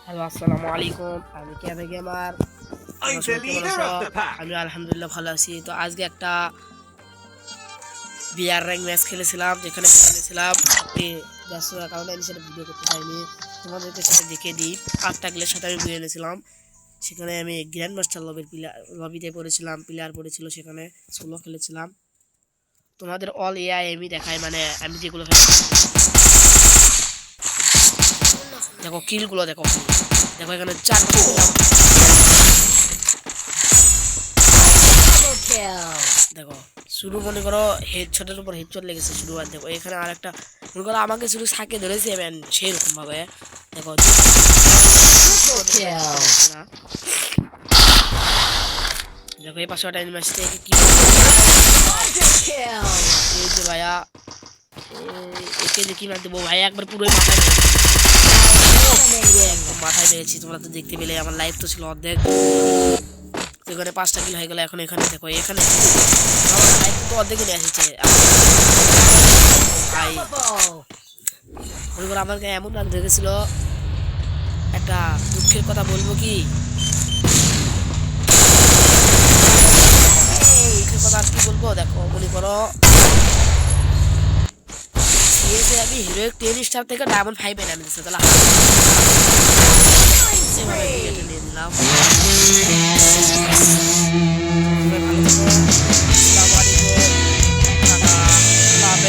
Hello, আসসালামু আলাইকুম। আমি কেভে গেমার। I'm তোমরা the সবাই কেমন leader আছো? of the pack. আমি আলহামদুলিল্লাহ ভালো আছি। তো আজকে একটা বিআর র্যাঙ্ক ম্যাচ খেলেছিলাম, যেখানে খেলেছিলাম একটি ব্যস্ততার কারণে আমি সেটা ভিডিও করতে পারিনি। তোমাদেরকে সেটা দেখে দিই। 8টা কিলের সাথে আমি বুঝে এনেছিলাম। সেখানে আমি গ্র্যান্ড মাস্টার লবিতে পড়েছিলাম, প্লেয়ার পড়েছিল, সেখানে সোলো খেলেছিলাম। তোমাদের অল এআই আমি দেখাই, মানে আমি যেগুলো দেখো কিলগুলো দেখো, দেখো এখানে 4 দিলাম। দেখো শুরু মনে করো হেডশটের উপর হেডশট লেগেছে শুরু। আর দেখো এখানে আর একটা মনে করো আমাকে শুরু সাকে ধরেছে সেই রকম ভাবে। দেখো দেখো এই পাশে একটা এনিমি আসছে, কি এই যে ভাইয়া একে যে কি মার দেবো ভাইয়া, একবার পুরোই মাথায় একদম মাথায় পেয়েছি। তোমরা তো দেখতে পেলে, আমার লাইফ তো ছিল অর্ধেক। এখানে 5টা কিল হয়ে গেল। এখন এখানে দেখো, এখানে আমার লাইফ তো অর্ধেক নিয়ে এসেছে ভাই। মনে করো আমার গায়ে এমন রাগ ধরেছিল, একটা দুঃখের কথা বলবো কি, দুঃখের কথা আর কি বলবো। দেখো মনে করো আমি হিরোইক 10 স্টার থেকে ডায়মন্ড 5 এ নামিয়েছে, তাহলে নিয়ে নিলাম।